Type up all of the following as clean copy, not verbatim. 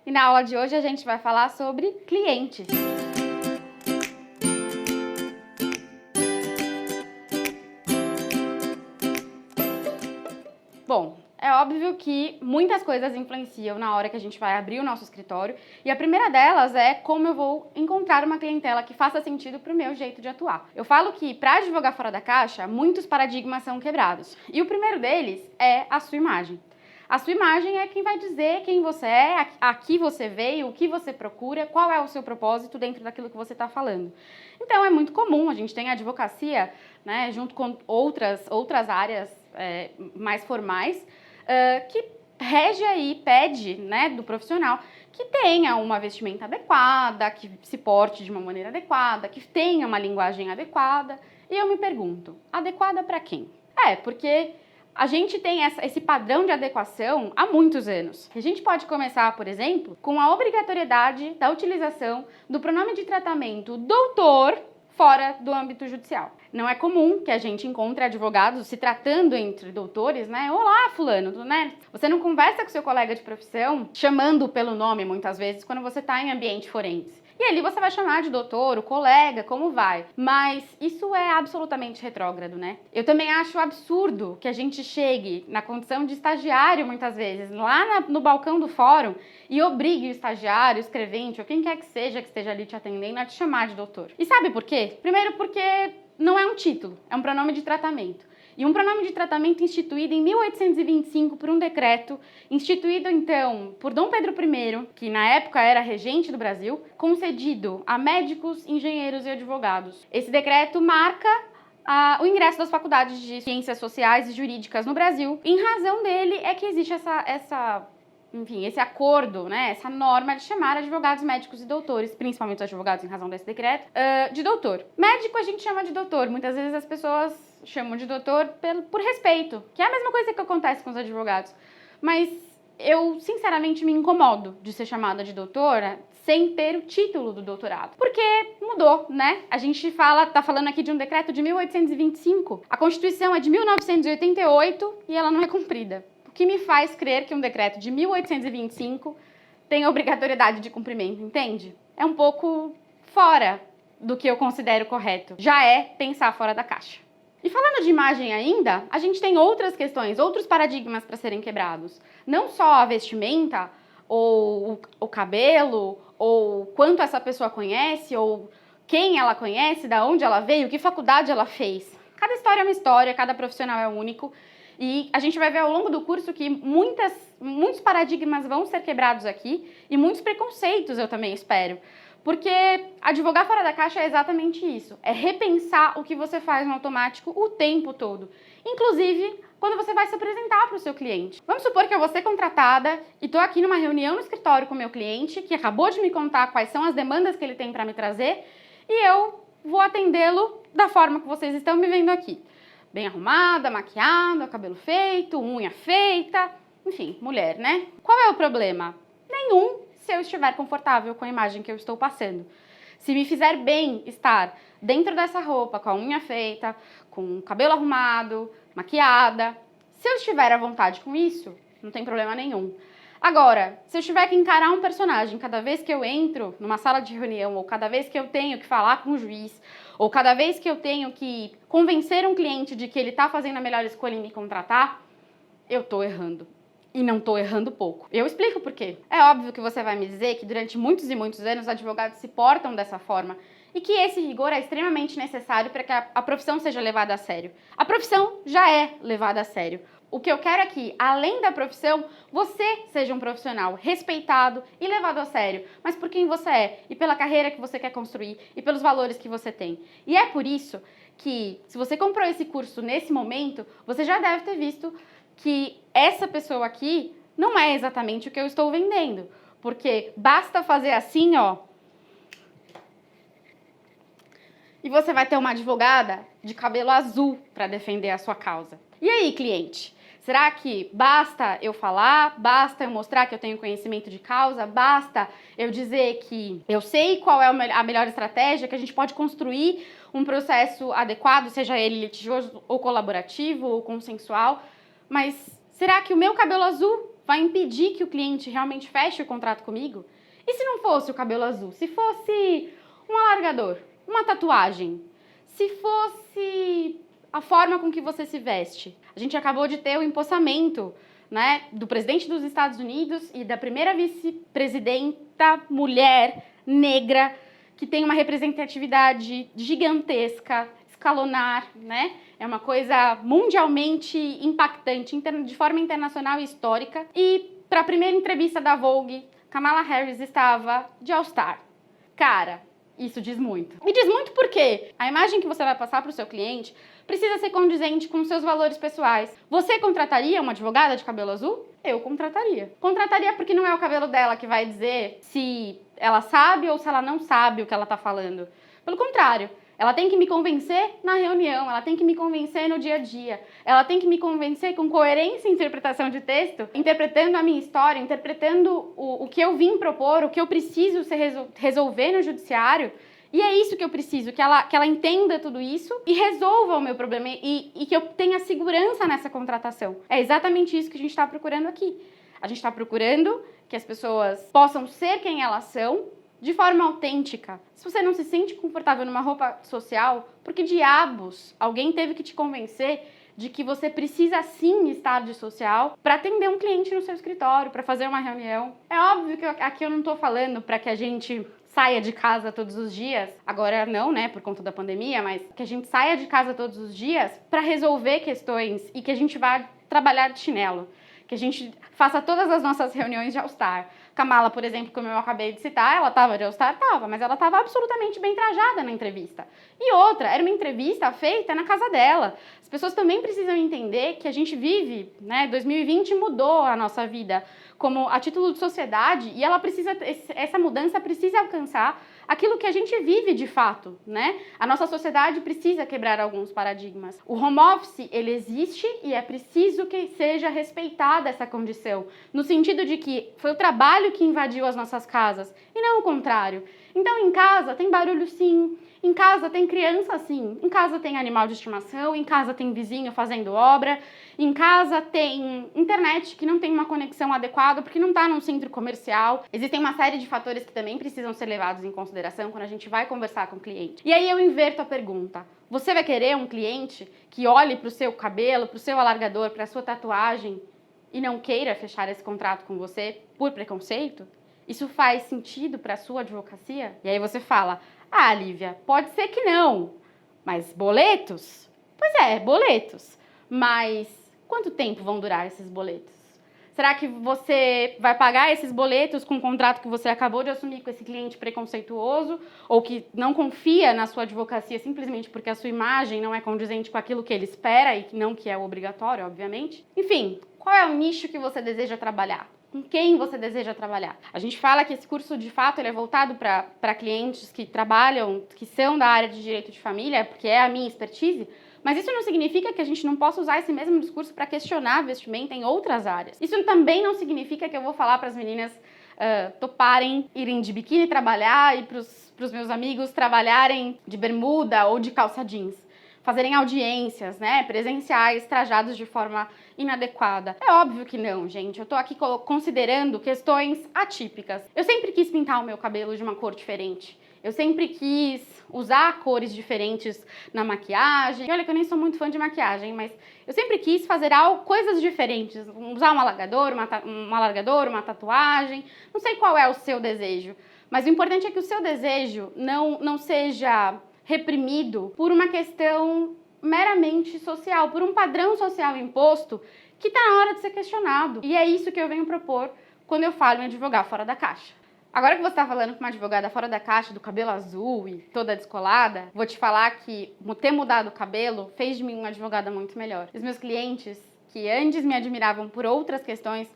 e na aula de hoje a gente vai falar sobre clientes. Bom, é óbvio que muitas coisas influenciam na hora que a gente vai abrir o nosso escritório e a primeira delas é como eu vou encontrar uma clientela que faça sentido para o meu jeito de atuar. Eu falo que para advogar fora da caixa, muitos paradigmas são quebrados e o primeiro deles é a sua imagem. A sua imagem é quem vai dizer quem você é, a que você veio, o que você procura, qual é o seu propósito dentro daquilo que você está falando. Então é muito comum, a gente tem a advocacia, né, junto com outras áreas mais formais, que rege aí, pede, né, do profissional que tenha uma vestimenta adequada, que se porte de uma maneira adequada, que tenha uma linguagem adequada. E eu me pergunto, adequada para quem? Porque a gente tem esse padrão de adequação há muitos anos. A gente pode começar, por exemplo, com a obrigatoriedade da utilização do pronome de tratamento doutor fora do âmbito judicial. Não é comum que a gente encontre advogados se tratando entre doutores, né? Olá, fulano, né? Você não conversa com seu colega de profissão chamando pelo nome, muitas vezes, quando você está em ambiente forense. E ali você vai chamar de doutor, o colega, como vai. Mas isso é absolutamente retrógrado, né? Eu também acho absurdo que a gente chegue na condição de estagiário, muitas vezes, lá no balcão do fórum e obrigue o estagiário, o escrevente, ou quem quer que seja que esteja ali te atendendo a te chamar de doutor. E sabe por quê? Primeiro porque não é um título, é um pronome de tratamento. E um pronome de tratamento instituído em 1825 por um decreto, instituído então por Dom Pedro I, que na época era regente do Brasil, concedido a médicos, engenheiros e advogados. Esse decreto marca o ingresso das faculdades de ciências sociais e jurídicas no Brasil. Em razão dele é que existe esse acordo, né, essa norma de chamar advogados, médicos e doutores, principalmente os advogados em razão desse decreto, de doutor. Médico a gente chama de doutor, muitas vezes as pessoas chamam de doutor por respeito, que é a mesma coisa que acontece com os advogados. Mas eu, sinceramente, me incomodo de ser chamada de doutora sem ter o título do doutorado. Porque mudou, né? A gente tá falando aqui de um decreto de 1825. A Constituição é de 1988 e ela não é cumprida. O que me faz crer que um decreto de 1825 tem obrigatoriedade de cumprimento, entende? É um pouco fora do que eu considero correto. Já é pensar fora da caixa. E falando de imagem ainda, a gente tem outras questões, outros paradigmas para serem quebrados. Não só a vestimenta, ou o cabelo, ou quanto essa pessoa conhece, ou quem ela conhece, da onde ela veio, que faculdade ela fez. Cada história é uma história, cada profissional é único. E a gente vai ver ao longo do curso que muitos paradigmas vão ser quebrados aqui e muitos preconceitos eu também espero. Porque advogar fora da caixa é exatamente isso, é repensar o que você faz no automático o tempo todo, inclusive quando você vai se apresentar para o seu cliente. Vamos supor que eu vou ser contratada e estou aqui numa reunião no escritório com o meu cliente, que acabou de me contar quais são as demandas que ele tem para me trazer, e eu vou atendê-lo da forma que vocês estão me vendo aqui. Bem arrumada, maquiada, cabelo feito, unha feita, enfim, mulher, né? Qual é o problema? Nenhum, se eu estiver confortável com a imagem que eu estou passando. Se me fizer bem estar dentro dessa roupa, com a unha feita, com o cabelo arrumado, maquiada, se eu estiver à vontade com isso, não tem problema nenhum. Agora, se eu tiver que encarar um personagem cada vez que eu entro numa sala de reunião, ou cada vez que eu tenho que falar com o juiz, ou cada vez que eu tenho que convencer um cliente de que ele está fazendo a melhor escolha em me contratar, eu estou errando. E não estou errando pouco. Eu explico por quê. É óbvio que você vai me dizer que durante muitos e muitos anos os advogados se portam dessa forma e que esse rigor é extremamente necessário para que a profissão seja levada a sério. A profissão já é levada a sério. O que eu quero é que, além da profissão, você seja um profissional respeitado e levado a sério, mas por quem você é e pela carreira que você quer construir e pelos valores que você tem. E é por isso que, se você comprou esse curso nesse momento, você já deve ter visto que essa pessoa aqui não é exatamente o que eu estou vendendo, porque basta fazer assim, ó, e você vai ter uma advogada de cabelo azul para defender a sua causa. E aí, cliente? Será que basta eu falar, basta eu mostrar que eu tenho conhecimento de causa, basta eu dizer que eu sei qual é a melhor estratégia, que a gente pode construir um processo adequado, seja ele litigioso ou colaborativo ou consensual, mas será que o meu cabelo azul vai impedir que o cliente realmente feche o contrato comigo? E se não fosse o cabelo azul? Se fosse um alargador, uma tatuagem, se fosse a forma com que você se veste? A gente acabou de ter o empossamento, né, do presidente dos Estados Unidos e da primeira vice-presidenta mulher negra, que tem uma representatividade gigantesca, escalonar, né? É uma coisa mundialmente impactante, de forma internacional e histórica. E para a primeira entrevista da Vogue, Kamala Harris estava de All-Star. Cara, isso diz muito. E diz muito porque a imagem que você vai passar para o seu cliente precisa ser condizente com os seus valores pessoais. Você contrataria uma advogada de cabelo azul? Eu contrataria. Contrataria porque não é o cabelo dela que vai dizer se ela sabe ou se ela não sabe o que ela está falando. Pelo contrário, ela tem que me convencer na reunião, ela tem que me convencer no dia a dia, ela tem que me convencer com coerência e interpretação de texto, interpretando a minha história, interpretando o que eu vim propor, o que eu preciso resolver no judiciário. E é isso que eu preciso, que ela entenda tudo isso e resolva o meu problema e que eu tenha segurança nessa contratação. É exatamente isso que a gente está procurando aqui. A gente está procurando que as pessoas possam ser quem elas são, de forma autêntica. Se você não se sente confortável numa roupa social, por que diabos alguém teve que te convencer de que você precisa sim estar de social para atender um cliente no seu escritório, para fazer uma reunião? É óbvio que aqui eu não estou falando para que a gente saia de casa todos os dias, agora não, né, por conta da pandemia, mas que a gente saia de casa todos os dias para resolver questões e que a gente vá trabalhar de chinelo, que a gente faça todas as nossas reuniões de All-Star. Kamala, por exemplo, como eu acabei de citar, ela estava de All-Star? Tava, mas ela estava absolutamente bem trajada na entrevista. E outra, era uma entrevista feita na casa dela. As pessoas também precisam entender que a gente vive, né, 2020 mudou a nossa vida como a título de sociedade e essa mudança precisa alcançar aquilo que a gente vive de fato, né? A nossa sociedade precisa quebrar alguns paradigmas. O home office, ele existe e é preciso que seja respeitada essa condição, no sentido de que foi o trabalho que invadiu as nossas casas e não o contrário. Então, em casa tem barulho sim, em casa tem criança sim, em casa tem animal de estimação, em casa tem vizinho fazendo obra, em casa tem internet que não tem uma conexão adequada porque não está num centro comercial. Existem uma série de fatores que também precisam ser levados em consideração quando a gente vai conversar com o cliente. E aí eu inverto a pergunta. Você vai querer um cliente que olhe para o seu cabelo, para o seu alargador, para a sua tatuagem e não queira fechar esse contrato com você por preconceito? Isso faz sentido para a sua advocacia? E aí você fala, ah, Lívia, pode ser que não, mas boletos? Pois é, boletos. Mas quanto tempo vão durar esses boletos? Será que você vai pagar esses boletos com o contrato que você acabou de assumir com esse cliente preconceituoso ou que não confia na sua advocacia simplesmente porque a sua imagem não é condizente com aquilo que ele espera e não que é obrigatório, obviamente? Enfim, qual é o nicho que você deseja trabalhar? Com quem você deseja trabalhar? A gente fala que esse curso, de fato, ele é voltado para clientes que trabalham, que são da área de direito de família, porque é a minha expertise, mas isso não significa que a gente não possa usar esse mesmo discurso para questionar a vestimenta em outras áreas. Isso também não significa que eu vou falar para as meninas toparem irem de biquíni trabalhar e para os meus amigos trabalharem de bermuda ou de calça jeans. Fazerem audiências, né, presenciais, trajados de forma inadequada. É óbvio que não, gente. Eu tô aqui considerando questões atípicas. Eu sempre quis pintar o meu cabelo de uma cor diferente. Eu sempre quis usar cores diferentes na maquiagem. E olha que eu nem sou muito fã de maquiagem, mas eu sempre quis fazer coisas diferentes. Usar um alargador, uma tatuagem. Não sei qual é o seu desejo, mas o importante é que o seu desejo não seja reprimido por uma questão meramente social, por um padrão social imposto que está na hora de ser questionado. E é isso que eu venho propor quando eu falo em advogar fora da caixa. Agora que você está falando com uma advogada fora da caixa, do cabelo azul e toda descolada, vou te falar que ter mudado o cabelo fez de mim uma advogada muito melhor. Os meus clientes, que antes me admiravam por outras questões,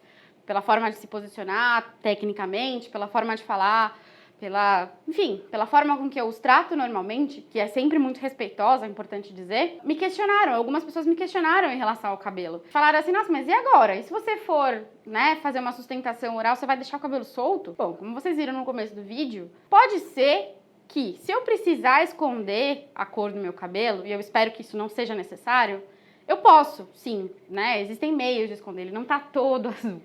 pela forma de se posicionar tecnicamente, pela forma de falar, pela forma com que eu os trato normalmente, que é sempre muito respeitosa, é importante dizer, me questionaram, algumas pessoas me questionaram em relação ao cabelo. Falaram assim, nossa, mas e agora? E se você for, né, fazer uma sustentação oral, você vai deixar o cabelo solto? Bom, como vocês viram no começo do vídeo, pode ser que se eu precisar esconder a cor do meu cabelo, e eu espero que isso não seja necessário, Eu posso, sim, né? Existem meios de esconder, ele não tá todo azul.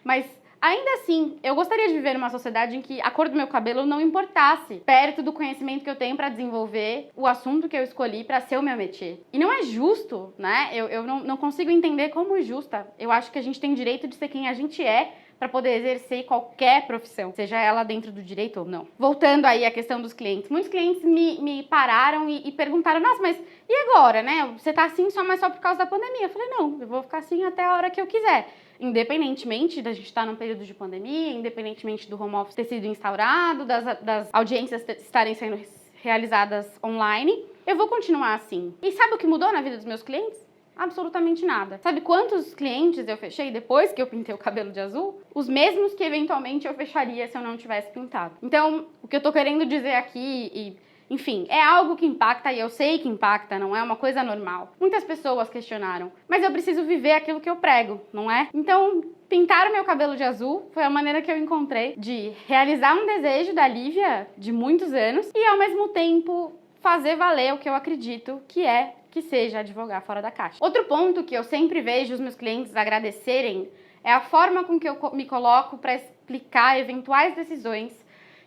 Mas ainda assim, eu gostaria de viver numa sociedade em que a cor do meu cabelo não importasse perto do conhecimento que eu tenho para desenvolver o assunto que eu escolhi para ser o meu métier. E não é justo, né? Eu não consigo entender como justa. Eu acho que a gente tem direito de ser quem a gente é para poder exercer qualquer profissão, seja ela dentro do direito ou não. Voltando aí à questão dos clientes. Muitos clientes me pararam e perguntaram, nossa, mas e agora, né? Você tá assim mas só por causa da pandemia? Eu falei, não, eu vou ficar assim até a hora que eu quiser. Independentemente da gente estar num período de pandemia, independentemente do home office ter sido instaurado, das audiências estarem sendo realizadas online, eu vou continuar assim. E sabe o que mudou na vida dos meus clientes? Absolutamente nada. Sabe quantos clientes eu fechei depois que eu pintei o cabelo de azul? Os mesmos que eventualmente eu fecharia se eu não tivesse pintado. Então, o que eu tô querendo dizer aqui, enfim, é algo que impacta e eu sei que impacta, não é uma coisa normal. Muitas pessoas questionaram, mas eu preciso viver aquilo que eu prego, não é? Então, pintar o meu cabelo de azul foi a maneira que eu encontrei de realizar um desejo da Lívia de muitos anos e, ao mesmo tempo, fazer valer o que eu acredito que seja advogar fora da caixa. Outro ponto que eu sempre vejo os meus clientes agradecerem é a forma com que eu me coloco para explicar eventuais decisões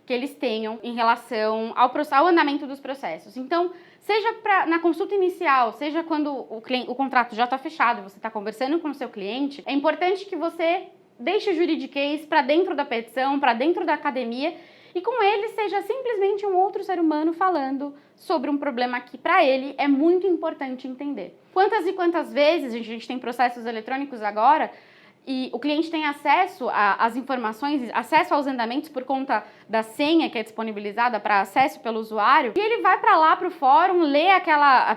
que eles tenham em relação ao andamento dos processos. Então, seja na consulta inicial, seja quando o contrato já está fechado e você está conversando com o seu cliente, é importante que você deixe o juridiquês para dentro da petição, para dentro da academia, e com ele seja simplesmente um outro ser humano falando sobre um problema que, para ele, é muito importante entender. Quantas e quantas vezes a gente tem processos eletrônicos agora e o cliente tem acesso às informações, acesso aos andamentos por conta da senha que é disponibilizada para acesso pelo usuário, e ele vai para lá para o fórum,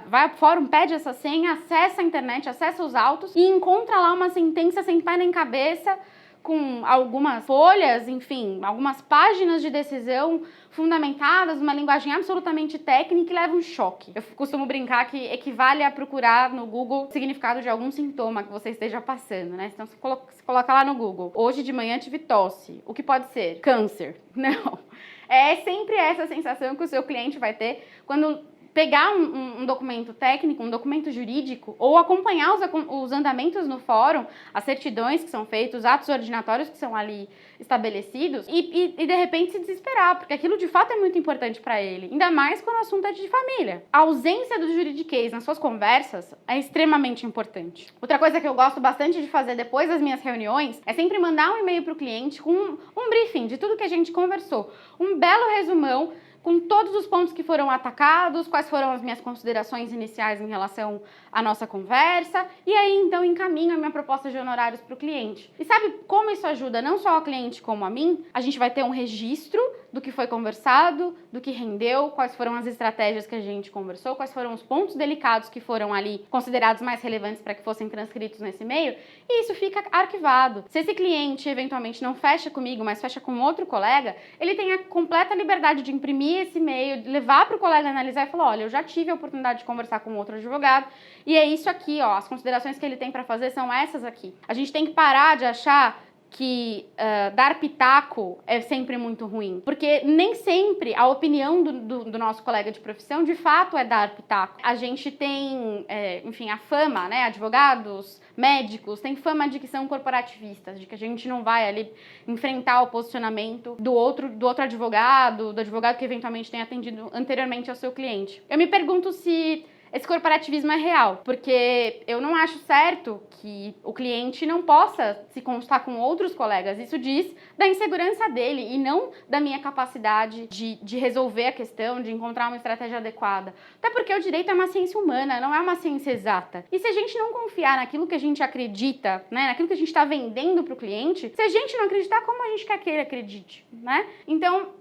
vai pro fórum, pede essa senha, acessa a internet, acessa os autos e encontra lá uma sentença sem pé nem cabeça, com algumas folhas, enfim, algumas páginas de decisão fundamentadas, uma linguagem absolutamente técnica e leva um choque. Eu costumo brincar que equivale a procurar no Google o significado de algum sintoma que você esteja passando, né? Então você coloca lá no Google, hoje de manhã tive tosse, o que pode ser? Câncer. Não. É sempre essa sensação que o seu cliente vai ter quando pegar um documento técnico, um documento jurídico, ou acompanhar os andamentos no fórum, as certidões que são feitas, os atos ordinatórios que são ali estabelecidos, e de repente se desesperar, porque aquilo de fato é muito importante para ele, ainda mais quando o assunto é de família. A ausência do juridiquês nas suas conversas é extremamente importante. Outra coisa que eu gosto bastante de fazer depois das minhas reuniões é sempre mandar um e-mail para o cliente com um briefing de tudo que a gente conversou, um belo resumão com todos os pontos que foram atacados, quais foram as minhas considerações iniciais em relação à nossa conversa, e aí então encaminho a minha proposta de honorários para o cliente. E sabe como isso ajuda não só ao cliente como a mim? A gente vai ter um registro do que foi conversado, do que rendeu, quais foram as estratégias que a gente conversou, quais foram os pontos delicados que foram ali considerados mais relevantes para que fossem transcritos nesse e-mail, e isso fica arquivado. Se esse cliente eventualmente não fecha comigo, mas fecha com outro colega, ele tem a completa liberdade de imprimir esse e-mail, levar para o colega analisar e falar, olha, eu já tive a oportunidade de conversar com outro advogado, e é isso aqui, ó, as considerações que ele tem para fazer são essas aqui. A gente tem que parar de achar que dar pitaco é sempre muito ruim, porque nem sempre a opinião do nosso colega de profissão de fato é dar pitaco. A gente tem, enfim, a fama, né, advogados, médicos, tem fama de que são corporativistas, de que a gente não vai ali enfrentar o posicionamento do outro advogado, do advogado que eventualmente tem atendido anteriormente ao seu cliente. Eu me pergunto se esse corporativismo é real, porque eu não acho certo que o cliente não possa se consultar com outros colegas. Isso diz da insegurança dele e não da minha capacidade de resolver a questão, de encontrar uma estratégia adequada. Até porque o direito é uma ciência humana, não é uma ciência exata. E se a gente não confiar naquilo que a gente acredita, né, naquilo que a gente está vendendo para o cliente, se a gente não acreditar, como a gente quer que ele acredite, né? Então,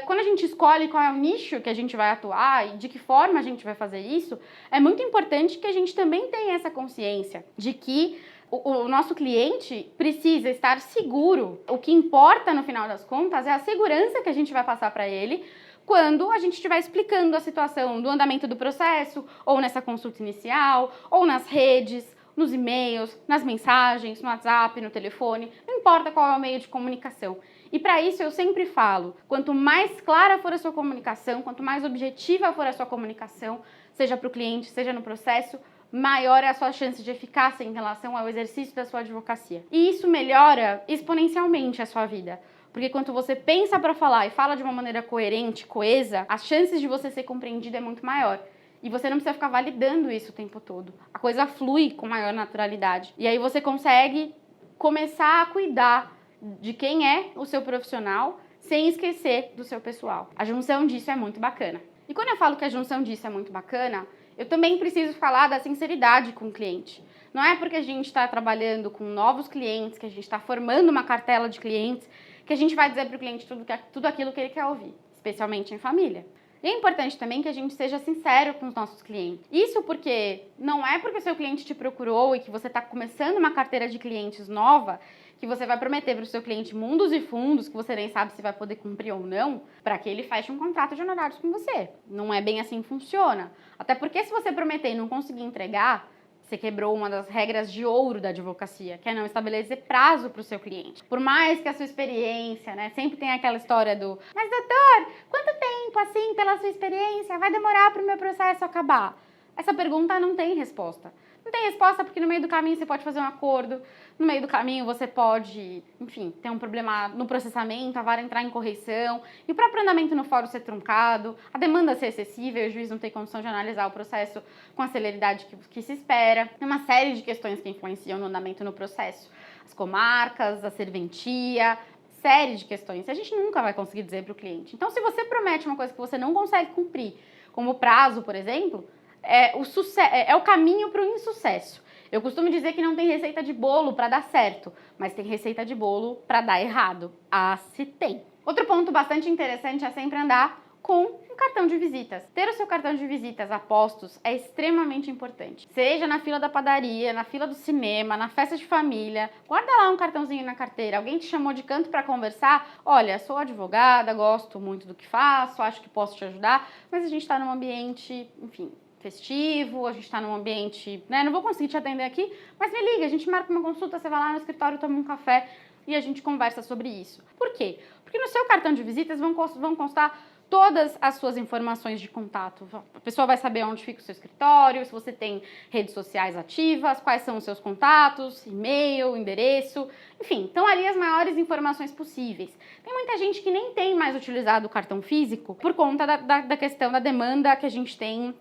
quando a gente escolhe qual é o nicho que a gente vai atuar e de que forma a gente vai fazer isso, é muito importante que a gente também tenha essa consciência de que o nosso cliente precisa estar seguro. O que importa, no final das contas, é a segurança que a gente vai passar para ele quando a gente estiver explicando a situação do andamento do processo, ou nessa consulta inicial, ou nas redes, nos e-mails, nas mensagens, no WhatsApp, no telefone, não importa qual é o meio de comunicação. E para isso eu sempre falo, quanto mais clara for a sua comunicação, quanto mais objetiva for a sua comunicação, seja para o cliente, seja no processo, maior é a sua chance de eficácia em relação ao exercício da sua advocacia. E isso melhora exponencialmente a sua vida. Porque quando você pensa para falar e fala de uma maneira coerente, coesa, as chances de você ser compreendido é muito maior. E você não precisa ficar validando isso o tempo todo. A coisa flui com maior naturalidade. E aí você consegue começar a cuidar de quem é o seu profissional sem esquecer do seu pessoal. A junção disso é muito bacana. E quando eu falo que a junção disso é muito bacana, eu também preciso falar da sinceridade com o cliente. Não é porque a gente está trabalhando com novos clientes, que a gente está formando uma cartela de clientes, que a gente vai dizer para o cliente tudo aquilo que ele quer ouvir, especialmente em família. E é importante também que a gente seja sincero com os nossos clientes. Isso porque não é porque o seu cliente te procurou e que você está começando uma carteira de clientes nova que você vai prometer para o seu cliente mundos e fundos que você nem sabe se vai poder cumprir ou não, para que ele feche um contrato de honorários com você. Não é bem assim que funciona. Até porque se você prometer e não conseguir entregar, você quebrou uma das regras de ouro da advocacia, que é não estabelecer prazo para o seu cliente. Por mais que a sua experiência, né, sempre tem aquela história do mas doutor, quanto tempo assim pela sua experiência vai demorar para o meu processo acabar? Essa pergunta não tem resposta. Não tem resposta porque no meio do caminho você pode fazer um acordo, no meio do caminho você pode, enfim, ter um problema no processamento, a vara entrar em correição, e o próprio andamento no fórum ser truncado, a demanda ser excessiva e o juiz não ter condição de analisar o processo com a celeridade que se espera. Tem uma série de questões que influenciam no andamento no processo. As comarcas, a serventia, série de questões. A gente nunca vai conseguir dizer para o cliente. Então, se você promete uma coisa que você não consegue cumprir, como prazo, por exemplo, é o caminho para o insucesso. Eu costumo dizer que não tem receita de bolo para dar certo, mas tem receita de bolo para dar errado. Ah, se tem. Outro ponto bastante interessante é sempre andar com um cartão de visitas. Ter o seu cartão de visitas a postos é extremamente importante. Seja na fila da padaria, na fila do cinema, na festa de família, guarda lá um cartãozinho na carteira. Alguém te chamou de canto para conversar? Olha, sou advogada, gosto muito do que faço, acho que posso te ajudar, mas a gente está num ambiente, enfim, festivo, a gente está num ambiente, né, não vou conseguir te atender aqui, mas me liga, a gente marca uma consulta, você vai lá no escritório, toma um café e a gente conversa sobre isso. Por quê? Porque no seu cartão de visitas vão constar todas as suas informações de contato. A pessoa vai saber onde fica o seu escritório, se você tem redes sociais ativas, quais são os seus contatos, e-mail, endereço, enfim, estão ali as maiores informações possíveis. Tem muita gente que nem tem mais utilizado o cartão físico por conta da questão da demanda que a gente tem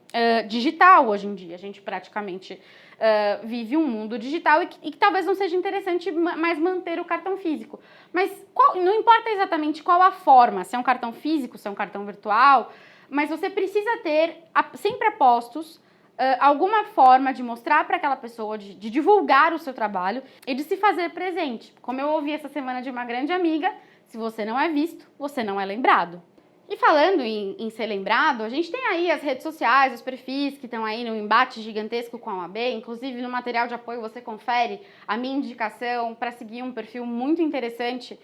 digital hoje em dia. A gente praticamente vive um mundo digital e que talvez não seja interessante mais manter o cartão físico. Mas não importa exatamente qual a forma, se é um cartão físico, se é um cartão virtual, mas você precisa ter sempre a postos alguma forma de mostrar para aquela pessoa, de divulgar o seu trabalho e de se fazer presente. Como eu ouvi essa semana de uma grande amiga, se você não é visto, você não é lembrado. E falando em ser lembrado, a gente tem aí as redes sociais, os perfis que estão aí no embate gigantesco com a OAB. Inclusive, no material de apoio você confere a minha indicação para seguir um perfil muito interessante,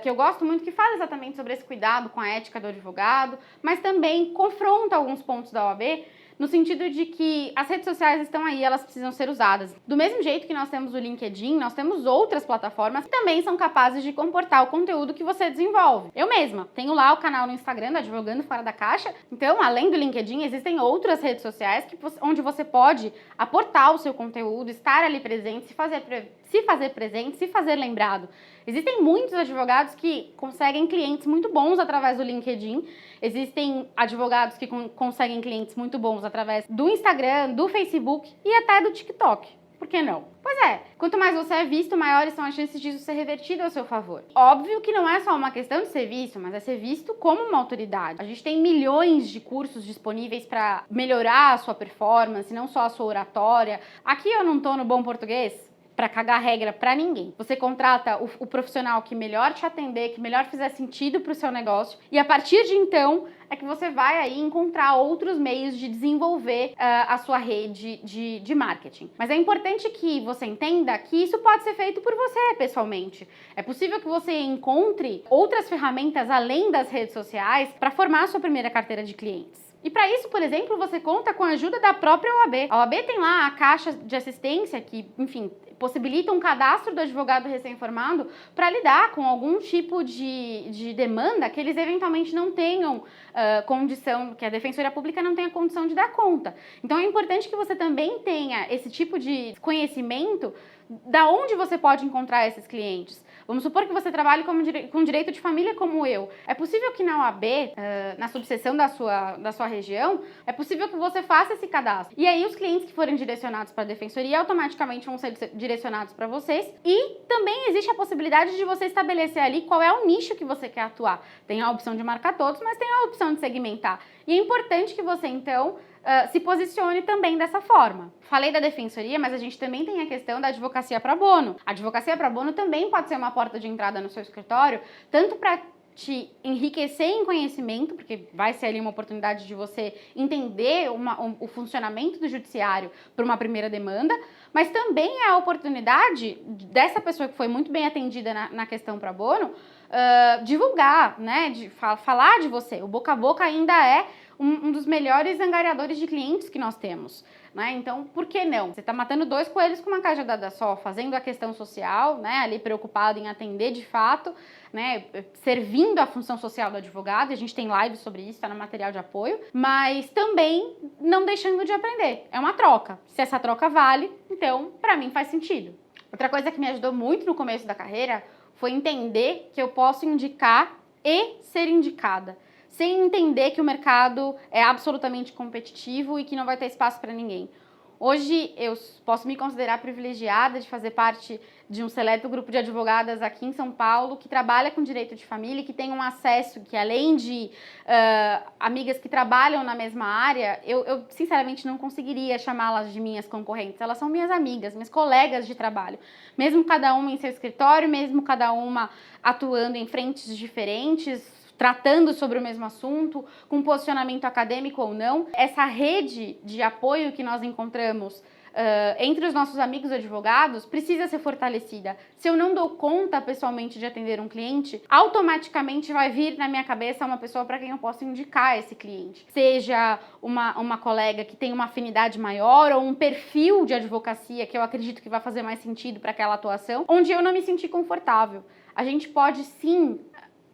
que eu gosto muito, que fala exatamente sobre esse cuidado com a ética do advogado, mas também confronta alguns pontos da OAB, no sentido de que as redes sociais estão aí, elas precisam ser usadas. Do mesmo jeito que nós temos o LinkedIn, nós temos outras plataformas que também são capazes de comportar o conteúdo que você desenvolve. Eu mesma tenho lá o canal no Instagram do Advogando Fora da Caixa, então, além do LinkedIn, existem outras redes sociais onde você pode aportar o seu conteúdo, estar ali presente, se fazer presente, se fazer lembrado. Existem muitos advogados que conseguem clientes muito bons através do LinkedIn, existem advogados que conseguem clientes muito bons através do Instagram, do Facebook e até do TikTok. Por que não? Pois é, quanto mais você é visto, maiores são as chances disso ser revertido ao seu favor. Óbvio que não é só uma questão de ser visto, mas é ser visto como uma autoridade. A gente tem milhões de cursos disponíveis para melhorar a sua performance, não só a sua oratória. Aqui eu não tô no bom português para cagar regra para ninguém. Você contrata o profissional que melhor te atender, que melhor fizer sentido para o seu negócio, e a partir de então é que você vai aí encontrar outros meios de desenvolver a sua rede de marketing. Mas é importante que você entenda que isso pode ser feito por você pessoalmente. É possível que você encontre outras ferramentas além das redes sociais para formar a sua primeira carteira de clientes. E para isso, por exemplo, você conta com a ajuda da própria OAB. A OAB tem lá a caixa de assistência que, enfim, possibilita um cadastro do advogado recém-formado para lidar com algum tipo de demanda que eles eventualmente não tenham condição, que a Defensoria Pública não tenha condição de dar conta. Então é importante que você também tenha esse tipo de conhecimento da onde você pode encontrar esses clientes. Vamos supor que você trabalhe com direito de família como eu. É possível que na OAB, na subseção da sua região, é possível que você faça esse cadastro. E aí os clientes que forem direcionados para a Defensoria automaticamente vão ser direcionados para vocês. E também existe a possibilidade de você estabelecer ali qual é o nicho que você quer atuar. Tem a opção de marcar todos, mas tem a opção de segmentar. E é importante que você, então, se posicione também dessa forma. Falei da defensoria, mas a gente também tem a questão da advocacia pro bono. A advocacia pro bono também pode ser uma porta de entrada no seu escritório, tanto para te enriquecer em conhecimento, porque vai ser ali uma oportunidade de você entender o funcionamento do judiciário por uma primeira demanda, mas também é a oportunidade dessa pessoa que foi muito bem atendida na questão pro bono, divulgar, né, falar de você. O boca a boca ainda é um dos melhores angariadores de clientes que nós temos, né? Então, por que não? Você está matando dois coelhos com uma cajadada só, fazendo a questão social, né, ali preocupado em atender de fato, né, servindo a função social do advogado. A gente tem lives sobre isso, está no material de apoio, mas também não deixando de aprender. É uma troca. Se essa troca vale, então, para mim faz sentido. Outra coisa que me ajudou muito no começo da carreira foi entender que eu posso indicar e ser indicada, sem entender que o mercado é absolutamente competitivo e que não vai ter espaço para ninguém. Hoje eu posso me considerar privilegiada de fazer parte de um seleto grupo de advogadas aqui em São Paulo que trabalha com direito de família e que tem um acesso que, além de amigas que trabalham na mesma área, eu sinceramente não conseguiria chamá-las de minhas concorrentes. Elas são minhas amigas, minhas colegas de trabalho. Mesmo cada uma em seu escritório, mesmo cada uma atuando em frentes diferentes, tratando sobre o mesmo assunto, com posicionamento acadêmico ou não. Essa rede de apoio que nós encontramos entre os nossos amigos advogados precisa ser fortalecida. Se eu não dou conta pessoalmente de atender um cliente, automaticamente vai vir na minha cabeça uma pessoa para quem eu posso indicar esse cliente. Seja uma colega que tem uma afinidade maior ou um perfil de advocacia que eu acredito que vai fazer mais sentido para aquela atuação, onde eu não me senti confortável. A gente pode sim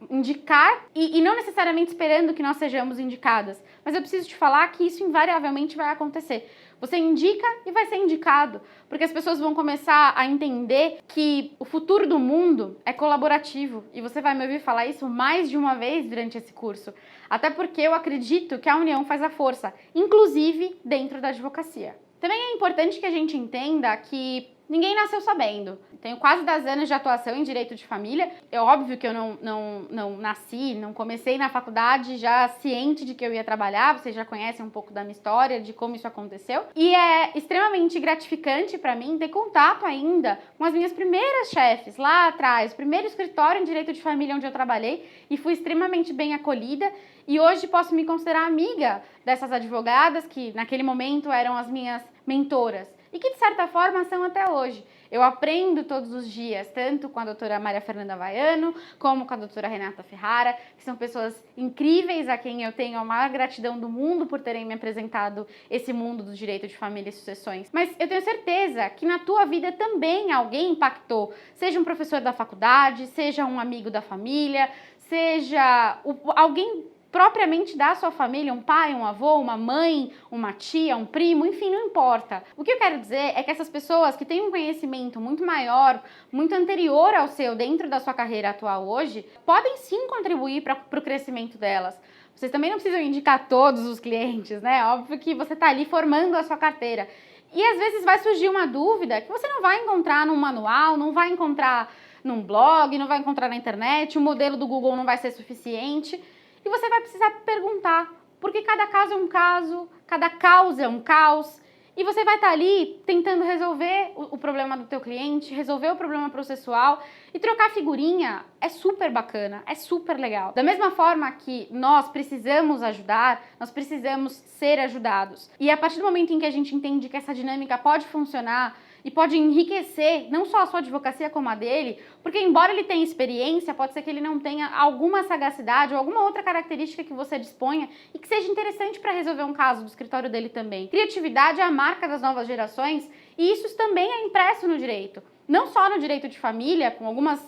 indicar e não necessariamente esperando que nós sejamos indicadas, mas eu preciso te falar que isso invariavelmente vai acontecer. Você indica e vai ser indicado, porque as pessoas vão começar a entender que o futuro do mundo é colaborativo, e você vai me ouvir falar isso mais de uma vez durante esse curso, até porque eu acredito que a união faz a força, inclusive dentro da advocacia. Também é importante que a gente entenda que ninguém nasceu sabendo. Tenho quase 10 anos de atuação em direito de família. É óbvio que eu não nasci, não comecei na faculdade já ciente de que eu ia trabalhar. Vocês já conhecem um pouco da minha história, de como isso aconteceu. E é extremamente gratificante para mim ter contato ainda com as minhas primeiras chefes lá atrás, o primeiro escritório em direito de família onde eu trabalhei, e fui extremamente bem acolhida. E hoje posso me considerar amiga dessas advogadas que naquele momento eram as minhas mentoras e que de certa forma são até hoje. Eu aprendo todos os dias, tanto com a doutora Maria Fernanda Vaiano, como com a doutora Renata Ferrara, que são pessoas incríveis a quem eu tenho a maior gratidão do mundo por terem me apresentado esse mundo do direito de família e sucessões. Mas eu tenho certeza que na tua vida também alguém impactou, seja um professor da faculdade, seja um amigo da família, seja alguém propriamente da sua família, um pai, um avô, uma mãe, uma tia, um primo, enfim, não importa. O que eu quero dizer é que essas pessoas que têm um conhecimento muito maior, muito anterior ao seu dentro da sua carreira atual hoje, podem sim contribuir para o crescimento delas. Vocês também não precisam indicar todos os clientes, né? Óbvio que você está ali formando a sua carteira. E às vezes vai surgir uma dúvida que você não vai encontrar num manual, não vai encontrar num blog, não vai encontrar na internet, o modelo do Google não vai ser suficiente. E você vai precisar perguntar, porque cada caso é um caso, cada caos é um caos, e você vai estar ali tentando resolver o problema do teu cliente, resolver o problema processual, e trocar figurinha é super bacana, é super legal. Da mesma forma que nós precisamos ajudar, nós precisamos ser ajudados. E a partir do momento em que a gente entende que essa dinâmica pode funcionar, e pode enriquecer não só a sua advocacia como a dele, porque embora ele tenha experiência, pode ser que ele não tenha alguma sagacidade ou alguma outra característica que você disponha e que seja interessante para resolver um caso do escritório dele também. Criatividade é a marca das novas gerações E isso também é impresso no direito. Não só no direito de família, com algumas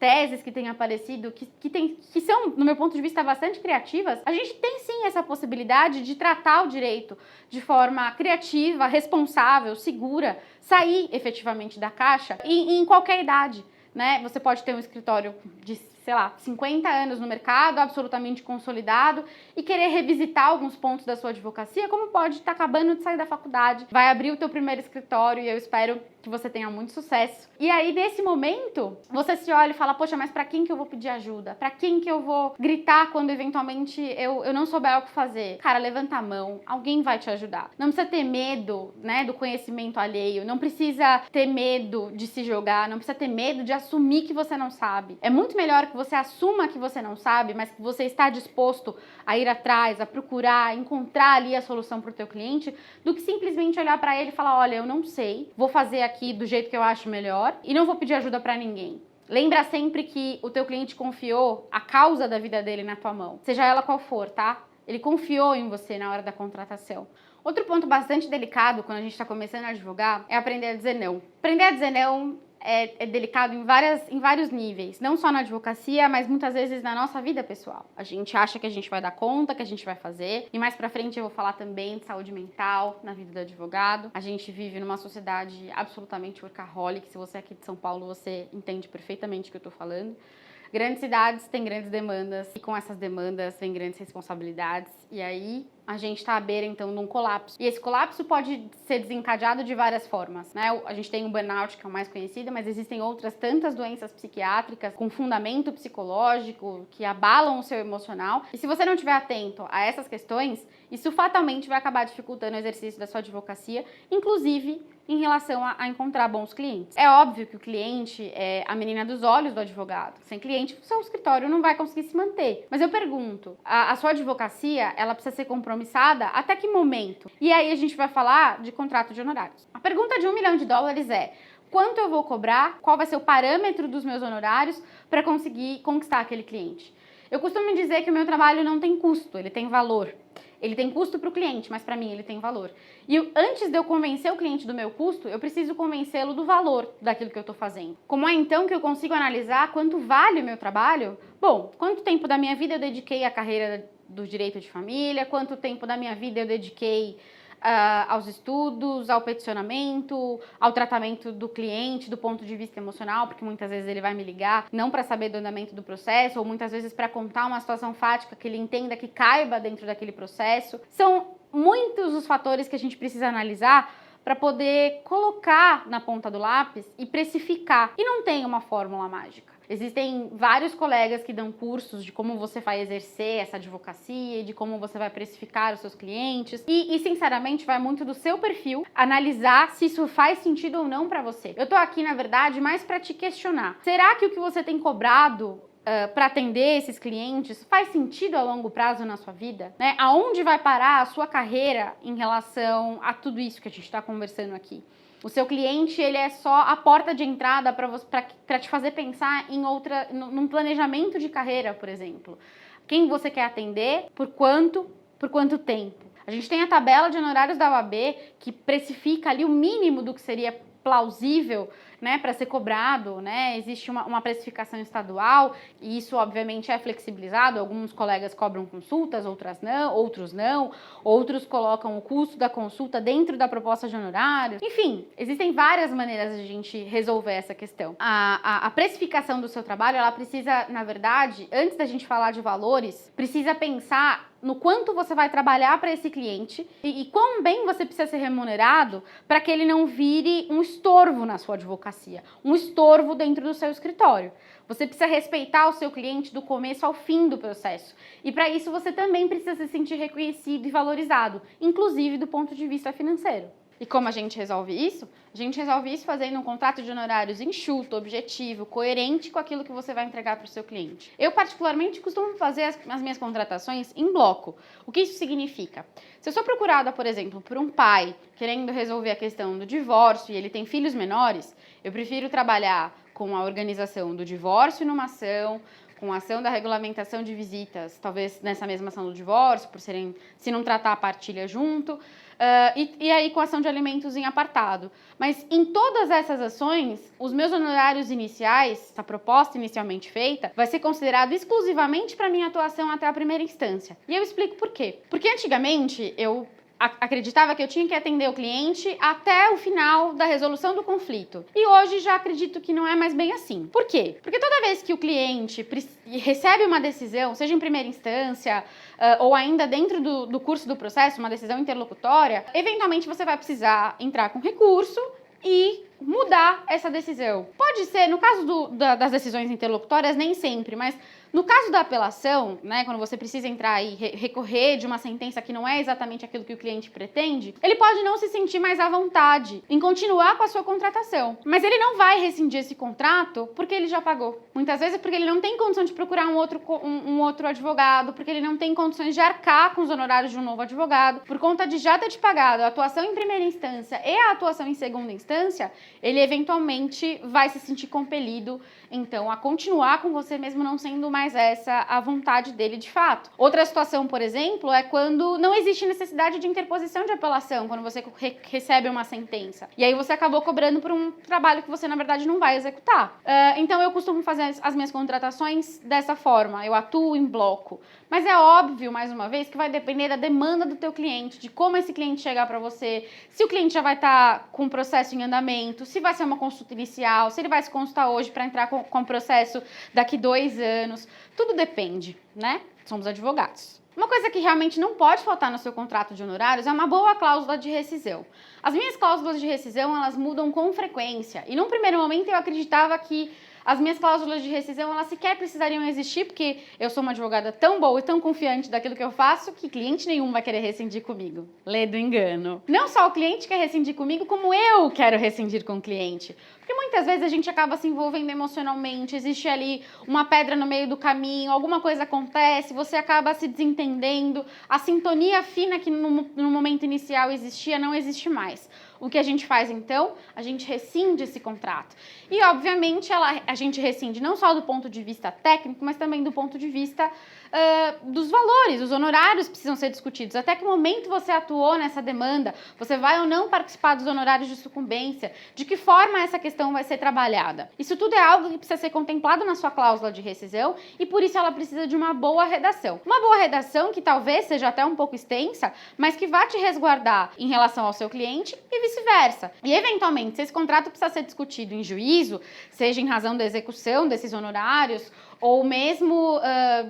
teses que têm aparecido, que são, no meu ponto de vista, bastante criativas, a gente tem sim essa possibilidade de tratar o direito de forma criativa, responsável, segura, sair efetivamente da caixa em qualquer idade, né? Você pode ter um escritório de, sei lá, 50 anos no mercado, absolutamente consolidado, e querer revisitar alguns pontos da sua advocacia, como pode estar acabando de sair da faculdade, vai abrir o teu primeiro escritório e eu espero que você tenha muito sucesso. E aí, nesse momento, você se olha e fala, poxa, mas pra quem que eu vou pedir ajuda? Pra quem que eu vou gritar quando eventualmente eu não souber o que fazer? Cara, levanta a mão, alguém vai te ajudar. Não precisa ter medo, né, do conhecimento alheio, não precisa ter medo de se jogar, não precisa ter medo de assumir que você não sabe. É muito melhor que você assuma que você não sabe, mas que você está disposto a ir atrás, a procurar, a encontrar ali a solução pro teu cliente, do que simplesmente olhar pra ele e falar, olha, eu não sei, vou fazer aqui do jeito que eu acho melhor e não vou pedir ajuda pra ninguém. Lembra sempre que o teu cliente confiou a causa da vida dele na tua mão, seja ela qual for, tá? Ele confiou em você na hora da contratação. Outro ponto bastante delicado quando a gente está começando a advogar é aprender a dizer não. Aprender a dizer não é delicado em vários níveis, não só na advocacia, mas muitas vezes na nossa vida pessoal. A gente acha que a gente vai dar conta, que a gente vai fazer, e mais pra frente eu vou falar também de saúde mental na vida do advogado. A gente vive numa sociedade absolutamente workaholic. Se você é aqui de São Paulo, você entende perfeitamente o que eu tô falando. Grandes cidades têm grandes demandas e com essas demandas vem grandes responsabilidades e aí a gente está à beira então de um colapso. E esse colapso pode ser desencadeado de várias formas, né? A gente tem o burnout, que é o mais conhecido, mas existem outras tantas doenças psiquiátricas com fundamento psicológico que abalam o seu emocional. E se você não estiver atento a essas questões, isso fatalmente vai acabar dificultando o exercício da sua advocacia, inclusive em relação a encontrar bons clientes. É óbvio que o cliente é a menina dos olhos do advogado. Sem cliente, o seu escritório não vai conseguir se manter. Mas eu pergunto, a sua advocacia, ela precisa ser compromissada até que momento? E aí a gente vai falar de contrato de honorários. A pergunta de $1 milhão é: quanto eu vou cobrar? Qual vai ser o parâmetro dos meus honorários para conseguir conquistar aquele cliente? Eu costumo dizer que o meu trabalho não tem custo, ele tem valor. Ele tem custo para o cliente, mas para mim ele tem valor. E antes de eu convencer o cliente do meu custo, eu preciso convencê-lo do valor daquilo que eu estou fazendo. Como é então que eu consigo analisar quanto vale o meu trabalho? Bom, quanto tempo da minha vida eu dediquei à carreira do direito de família, quanto tempo da minha vida eu dediquei aos estudos, ao peticionamento, ao tratamento do cliente do ponto de vista emocional, porque muitas vezes ele vai me ligar não para saber do andamento do processo, ou muitas vezes para contar uma situação fática que ele entenda que caiba dentro daquele processo. São muitos os fatores que a gente precisa analisar para poder colocar na ponta do lápis e precificar. E não tem uma fórmula mágica. Existem vários colegas que dão cursos de como você vai exercer essa advocacia e de como você vai precificar os seus clientes. E sinceramente, vai muito do seu perfil analisar se isso faz sentido ou não para você. Eu tô aqui, na verdade, mais para te questionar. Será que o que você tem cobrado para atender esses clientes faz sentido a longo prazo na sua vida? Né? Aonde vai parar a sua carreira em relação a tudo isso que a gente está conversando aqui? O seu cliente, ele é só a porta de entrada para te fazer pensar em num planejamento de carreira, por exemplo. Quem você quer atender, por quanto tempo. A gente tem a tabela de honorários da OAB que precifica ali o mínimo do que seria plausível, né, para ser cobrado, né? Existe uma precificação estadual e isso obviamente é flexibilizado. Alguns colegas cobram consultas, outros não, outros colocam o custo da consulta dentro da proposta de honorários. Enfim, existem várias maneiras de a gente resolver essa questão. A precificação do seu trabalho, ela precisa, na verdade, antes da gente falar de valores, precisa pensar no quanto você vai trabalhar para esse cliente e quão bem você precisa ser remunerado para que ele não vire um estorvo na sua advocacia, um estorvo dentro do seu escritório. Você precisa respeitar o seu cliente do começo ao fim do processo. E para isso você também precisa se sentir reconhecido e valorizado, inclusive do ponto de vista financeiro. E como a gente resolve isso? A gente resolve isso fazendo um contrato de honorários enxuto, objetivo, coerente com aquilo que você vai entregar para o seu cliente. Eu, particularmente, costumo fazer as minhas contratações em bloco. O que isso significa? Se eu sou procurada, por exemplo, por um pai querendo resolver a questão do divórcio e ele tem filhos menores, eu prefiro trabalhar com a organização do divórcio numa ação, com a ação da regulamentação de visitas, talvez nessa mesma ação do divórcio, se não tratar a partilha junto, e aí com ação de alimentos em apartado. Mas em todas essas ações, os meus honorários iniciais, essa proposta inicialmente feita, vai ser considerado exclusivamente para minha atuação até a primeira instância. E eu explico por quê. Porque antigamente eu acreditava que eu tinha que atender o cliente até o final da resolução do conflito. E hoje já acredito que não é mais bem assim. Por quê? Porque toda vez que o cliente recebe uma decisão, seja em primeira instância ou ainda dentro do curso do processo, uma decisão interlocutória, eventualmente você vai precisar entrar com recurso e mudar essa decisão. Pode ser, no caso das decisões interlocutórias, nem sempre, mas no caso da apelação, né, quando você precisa entrar e recorrer de uma sentença que não é exatamente aquilo que o cliente pretende, ele pode não se sentir mais à vontade em continuar com a sua contratação. Mas ele não vai rescindir esse contrato porque ele já pagou. Muitas vezes porque ele não tem condição de procurar um outro advogado, porque ele não tem condições de arcar com os honorários de um novo advogado, por conta de já ter te pagado a atuação em primeira instância e a atuação em segunda instância, ele eventualmente vai se sentir compelido, então, a continuar com você mesmo não sendo mais essa a vontade dele de fato. Outra situação, por exemplo, é quando não existe necessidade de interposição de apelação, quando você recebe uma sentença. E aí você acabou cobrando por um trabalho que você, na verdade, não vai executar. Então, eu costumo fazer as minhas contratações dessa forma, eu atuo em bloco. Mas é óbvio, mais uma vez, que vai depender da demanda do teu cliente, de como esse cliente chegar para você, se o cliente já vai estar com o processo em andamento, se vai ser uma consulta inicial, se ele vai se consultar hoje para entrar com o processo daqui 2 anos. Tudo depende, né? Somos advogados. Uma coisa que realmente não pode faltar no seu contrato de honorários é uma boa cláusula de rescisão. As minhas cláusulas de rescisão, elas mudam com frequência. E num primeiro momento eu acreditava que as minhas cláusulas de rescisão, elas sequer precisariam existir, porque eu sou uma advogada tão boa e tão confiante daquilo que eu faço, que cliente nenhum vai querer rescindir comigo. Lê do engano. Não só o cliente quer rescindir comigo, como eu quero rescindir com o cliente. Porque muitas vezes a gente acaba se envolvendo emocionalmente, existe ali uma pedra no meio do caminho, alguma coisa acontece, você acaba se desentendendo, a sintonia fina que no momento inicial existia não existe mais. O que a gente faz então? A gente rescinde esse contrato. E, obviamente, a gente rescinde não só do ponto de vista técnico, mas também do ponto de vista dos valores. Os honorários precisam ser discutidos. Até que momento você atuou nessa demanda? Você vai ou não participar dos honorários de sucumbência? De que forma essa questão vai ser trabalhada? Isso tudo é algo que precisa ser contemplado na sua cláusula de rescisão e, por isso, ela precisa de uma boa redação. Uma boa redação que talvez seja até um pouco extensa, mas que vai te resguardar em relação ao seu cliente e vice-versa. E, eventualmente, se esse contrato precisa ser discutido em juízo, seja em razão da execução desses honorários, ou mesmo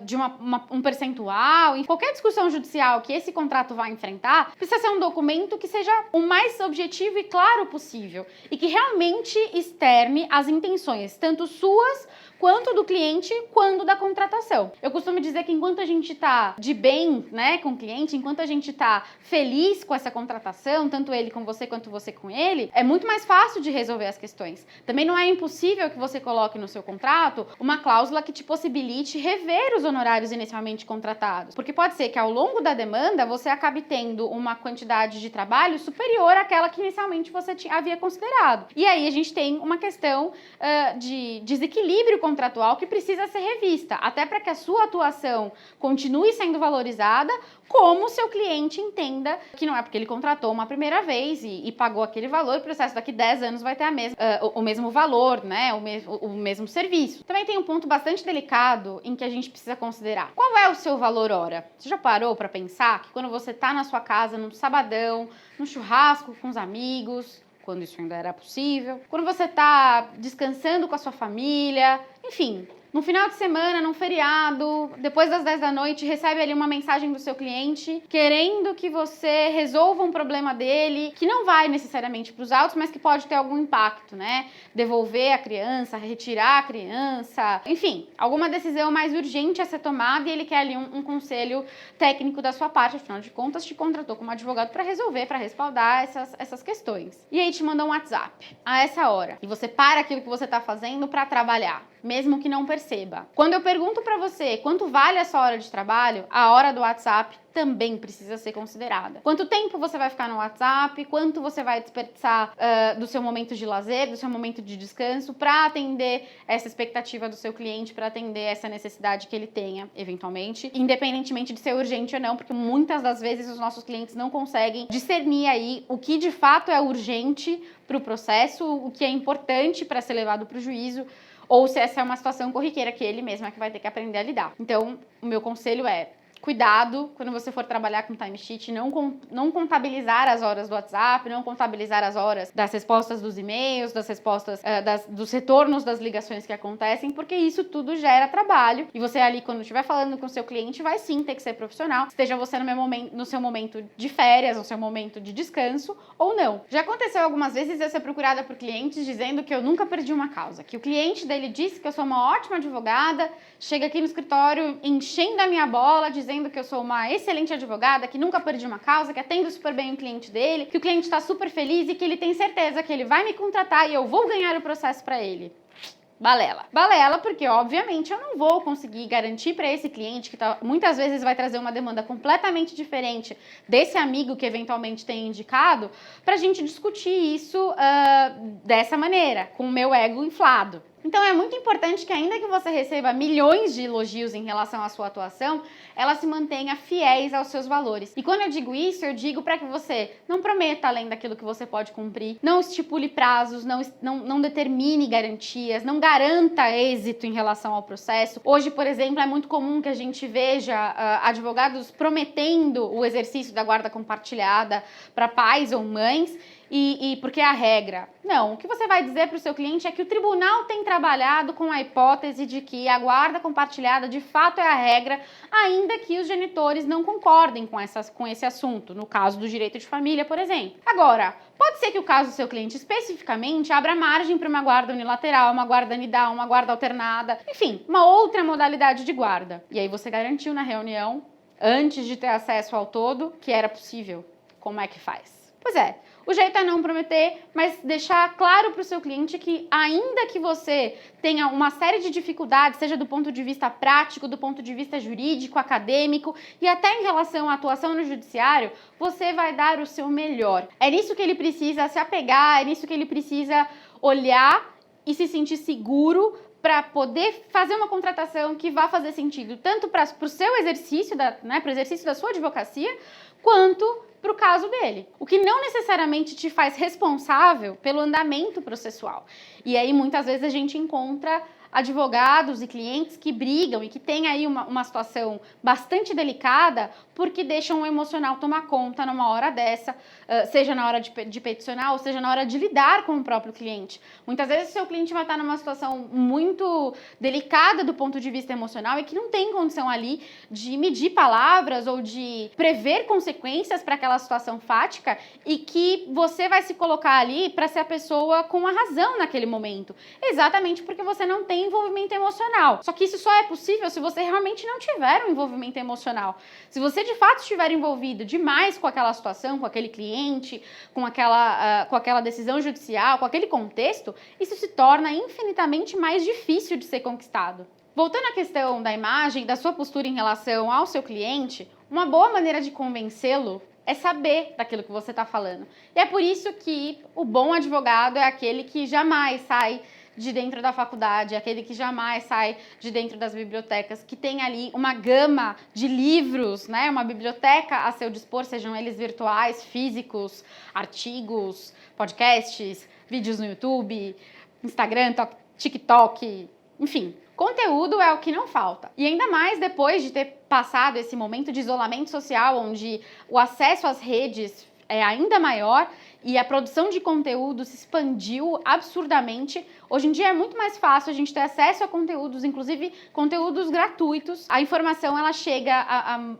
de um percentual, em qualquer discussão judicial que esse contrato vai enfrentar, precisa ser um documento que seja o mais objetivo e claro possível e que realmente externe as intenções, tanto suas quanto do cliente, quanto da contratação. Eu costumo dizer que enquanto a gente tá de bem, né, com o cliente, enquanto a gente tá feliz com essa contratação, tanto ele com você quanto você com ele, é muito mais fácil de resolver as questões. Também não é impossível que você coloque no seu contrato uma cláusula que te possibilite rever os honorários inicialmente contratados, porque pode ser que ao longo da demanda você acabe tendo uma quantidade de trabalho superior àquela que inicialmente você havia considerado. E aí a gente tem uma questão de desequilíbrio contratual que precisa ser revista, até para que a sua atuação continue sendo valorizada, como o seu cliente entenda que não é porque ele contratou uma primeira vez e pagou aquele valor, e o processo daqui 10 anos vai ter o mesmo valor, né, o mesmo serviço. Também tem um ponto bastante delicado em que a gente precisa considerar. Qual é o seu valor hora? Você já parou para pensar que quando você está na sua casa, num sabadão, num churrasco com os amigos, quando isso ainda era possível, quando você está descansando com a sua família, enfim, no final de semana, num feriado, depois das 10 da noite, recebe ali uma mensagem do seu cliente querendo que você resolva um problema dele, que não vai necessariamente para os autos, mas que pode ter algum impacto, né? Devolver a criança, retirar a criança, enfim, alguma decisão mais urgente a ser tomada e ele quer ali um conselho técnico da sua parte, afinal de contas, te contratou como advogado para resolver, para respaldar essas questões. E aí te manda um WhatsApp a essa hora e você para aquilo que você está fazendo para trabalhar. mesmo que não perceba. Quando eu pergunto para você quanto vale a sua hora de trabalho, a hora do WhatsApp também precisa ser considerada. Quanto tempo você vai ficar no WhatsApp, quanto você vai desperdiçar do seu momento de lazer, do seu momento de descanso para atender essa expectativa do seu cliente, para atender essa necessidade que ele tenha, eventualmente, independentemente de ser urgente ou não, porque muitas das vezes os nossos clientes não conseguem discernir aí o que de fato é urgente para o processo, o que é importante para ser levado para o juízo, ou se essa é uma situação corriqueira que ele mesmo é que vai ter que aprender a lidar. Então, o meu conselho é: cuidado quando você for trabalhar com timesheet, não contabilizar as horas do WhatsApp, não contabilizar as horas das respostas dos e-mails, das respostas dos retornos das ligações que acontecem, porque isso tudo gera trabalho. E você ali, quando estiver falando com o seu cliente, vai sim ter que ser profissional, esteja você no seu momento de férias, no seu momento de descanso ou não. Já aconteceu algumas vezes eu ser procurada por clientes dizendo que eu nunca perdi uma causa, que o cliente dele disse que eu sou uma ótima advogada, chega aqui no escritório enchendo a minha bola, dizendo que eu sou uma excelente advogada, que nunca perdi uma causa, que atendo super bem o cliente dele, que o cliente está super feliz e que ele tem certeza que ele vai me contratar e eu vou ganhar o processo para ele. Balela. Balela, porque obviamente eu não vou conseguir garantir para esse cliente, que muitas vezes vai trazer uma demanda completamente diferente desse amigo que eventualmente tem indicado, para a gente discutir isso dessa maneira, com o meu ego inflado. Então é muito importante que, ainda que você receba milhões de elogios em relação à sua atuação, ela se mantenha fiéis aos seus valores. E quando eu digo isso, eu digo para que você não prometa além daquilo que você pode cumprir, não estipule prazos, não determine garantias, não garanta êxito em relação ao processo. Hoje, por exemplo, é muito comum que a gente veja advogados prometendo o exercício da guarda compartilhada para pais ou mães, e porque é a regra. Não, o que você vai dizer para o seu cliente é que o tribunal tem trabalhado com a hipótese de que a guarda compartilhada de fato é a regra, ainda que os genitores não concordem com esse assunto, no caso do direito de família, por exemplo. Agora, pode ser que o caso do seu cliente especificamente abra margem para uma guarda unilateral, uma guarda nidal, uma guarda alternada, enfim, uma outra modalidade de guarda. E aí você garantiu na reunião, antes de ter acesso ao todo, que era possível. Como é que faz? Pois é, o jeito é não prometer, mas deixar claro para o seu cliente que, ainda que você tenha uma série de dificuldades, seja do ponto de vista prático, do ponto de vista jurídico, acadêmico e até em relação à atuação no judiciário, você vai dar o seu melhor. É nisso que ele precisa se apegar, é nisso que ele precisa olhar e se sentir seguro para poder fazer uma contratação que vá fazer sentido tanto para o seu exercício, para o exercício da sua advocacia, quanto para o caso dele. O que não necessariamente te faz responsável pelo andamento processual. E aí, muitas vezes, a gente encontra advogados e clientes que brigam e que têm aí uma situação bastante delicada porque deixam o emocional tomar conta numa hora dessa, seja na hora de peticionar ou seja na hora de lidar com o próprio cliente. Muitas vezes o seu cliente vai estar numa situação muito delicada do ponto de vista emocional e que não tem condição ali de medir palavras ou de prever consequências para aquela situação fática, e que você vai se colocar ali para ser a pessoa com a razão naquele momento, exatamente porque você não tem envolvimento emocional. Só que isso só é possível se você realmente não tiver um envolvimento emocional. Se você de fato estiver envolvido demais com aquela situação, com aquele cliente, com aquela decisão judicial, com aquele contexto, isso se torna infinitamente mais difícil de ser conquistado. Voltando à questão da imagem, da sua postura em relação ao seu cliente, uma boa maneira de convencê-lo é saber daquilo que você está falando. E é por isso que o bom advogado é aquele que jamais sai de dentro da faculdade, aquele que jamais sai de dentro das bibliotecas, que tem ali uma gama de livros, né, uma biblioteca a seu dispor, sejam eles virtuais, físicos, artigos, podcasts, vídeos no YouTube, Instagram, TikTok, enfim. Conteúdo é o que não falta. E ainda mais depois de ter passado esse momento de isolamento social, onde o acesso às redes é ainda maior e a produção de conteúdo se expandiu absurdamente. Hoje em dia é muito mais fácil a gente ter acesso a conteúdos, inclusive conteúdos gratuitos. A informação, ela chega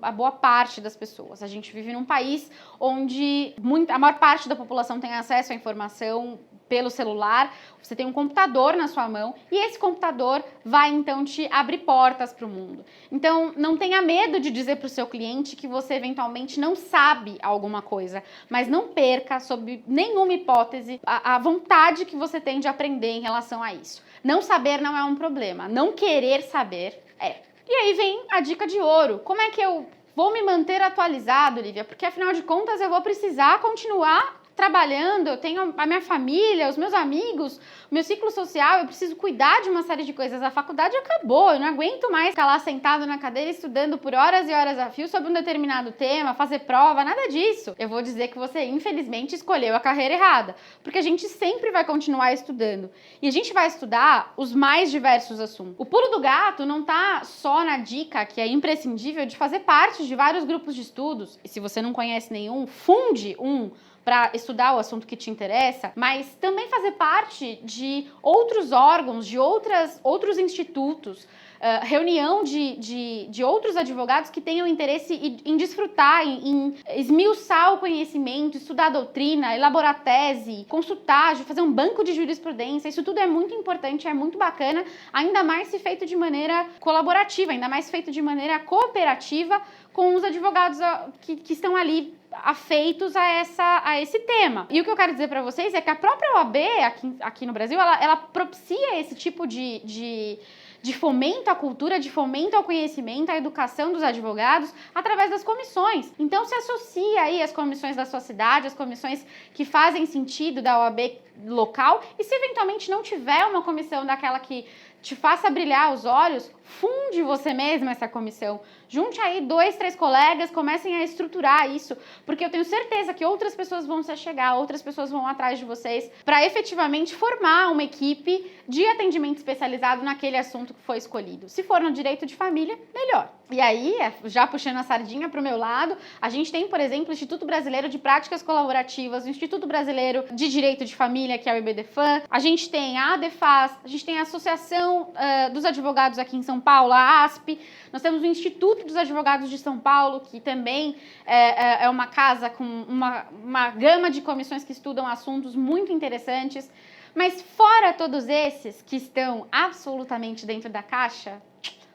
a boa parte das pessoas. A gente vive num país onde a maior parte da população tem acesso à informação pelo celular. Você tem um computador na sua mão e esse computador vai então te abrir portas para o mundo. Então não tenha medo de dizer para o seu cliente que você eventualmente não sabe alguma coisa, mas não perca, sob nenhuma hipótese, a vontade que você tem de aprender em relação a isso. Não saber não é um problema, não querer saber é. E aí vem a dica de ouro. Como é que eu vou me manter atualizado, Lívia? Porque afinal de contas eu vou precisar continuar trabalhando, eu tenho a minha família, os meus amigos, o meu ciclo social, eu preciso cuidar de uma série de coisas. A faculdade acabou, eu não aguento mais ficar lá sentado na cadeira estudando por horas e horas a fio sobre um determinado tema, fazer prova, nada disso. Eu vou dizer que você, infelizmente, escolheu a carreira errada, porque a gente sempre vai continuar estudando. E a gente vai estudar os mais diversos assuntos. O pulo do gato não tá só na dica, que é imprescindível, de fazer parte de vários grupos de estudos. E se você não conhece nenhum, funde um para estudar o assunto que te interessa, mas também fazer parte de outros órgãos, de outros institutos, reunião de outros advogados que tenham interesse em desfrutar, em esmiuçar o conhecimento, estudar a doutrina, elaborar tese, consultar, fazer um banco de jurisprudência. Isso tudo é muito importante, é muito bacana, ainda mais se feito de maneira colaborativa, ainda mais feito de maneira cooperativa com os advogados que estão ali afeitos a esse tema. E o que eu quero dizer para vocês é que a própria OAB aqui no Brasil, ela propicia esse tipo de fomento à cultura, de fomento ao conhecimento, à educação dos advogados através das comissões. Então se associa aí as comissões da sua cidade, as comissões que fazem sentido da OAB local, e se eventualmente não tiver uma comissão daquela que te faça brilhar os olhos, funde você mesmo essa comissão. Junte aí 2, 3 colegas, comecem a estruturar isso, porque eu tenho certeza que outras pessoas vão se chegar, outras pessoas vão atrás de vocês para efetivamente formar uma equipe de atendimento especializado naquele assunto que foi escolhido. Se for no direito de família, melhor. E aí, já puxando a sardinha para o meu lado, a gente tem, por exemplo, o Instituto Brasileiro de Práticas Colaborativas, o Instituto Brasileiro de Direito de Família, que é o IBDFAM, a gente tem a ADEFAS, a gente tem a Associação dos Advogados aqui em São Paulo, a ASP, nós temos o Instituto dos Advogados de São Paulo, que também é uma casa com uma gama de comissões que estudam assuntos muito interessantes. Mas fora todos esses que estão absolutamente dentro da caixa,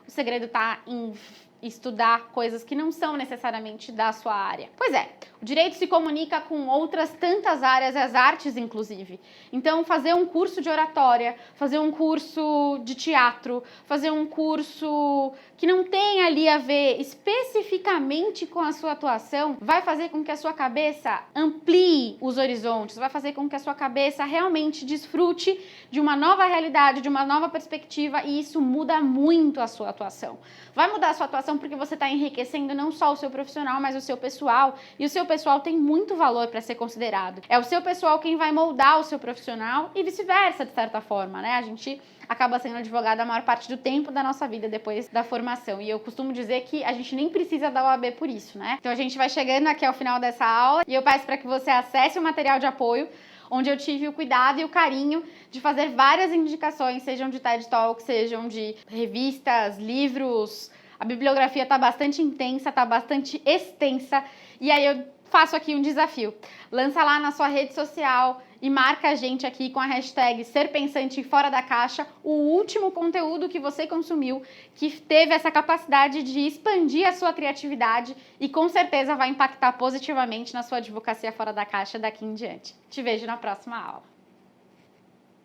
o segredo está em estudar coisas que não são necessariamente da sua área. Pois é, o direito se comunica com outras tantas áreas, as artes inclusive. Então, fazer um curso de oratória, fazer um curso de teatro, fazer um curso que não tem ali a ver especificamente com a sua atuação, vai fazer com que a sua cabeça amplie os horizontes, vai fazer com que a sua cabeça realmente desfrute de uma nova realidade, de uma nova perspectiva, e isso muda muito a sua atuação. Vai mudar a sua atuação porque você está enriquecendo não só o seu profissional, mas o seu pessoal, e o seu pessoal tem muito valor para ser considerado. É o seu pessoal quem vai moldar o seu profissional e vice-versa, de certa forma, né? A gente acaba sendo advogado a maior parte do tempo da nossa vida depois da formação. E eu costumo dizer que a gente nem precisa da OAB por isso, né? Então a gente vai chegando aqui ao final dessa aula e eu peço para que você acesse o material de apoio, onde eu tive o cuidado e o carinho de fazer várias indicações, sejam de TED Talk, sejam de revistas, livros. A bibliografia está bastante intensa, está bastante extensa. E aí eu faço aqui um desafio. Lança lá na sua rede social e marca a gente aqui com a hashtag Ser Pensante Fora da Caixa o último conteúdo que você consumiu, que teve essa capacidade de expandir a sua criatividade e com certeza vai impactar positivamente na sua advocacia fora da caixa daqui em diante. Te vejo na próxima aula.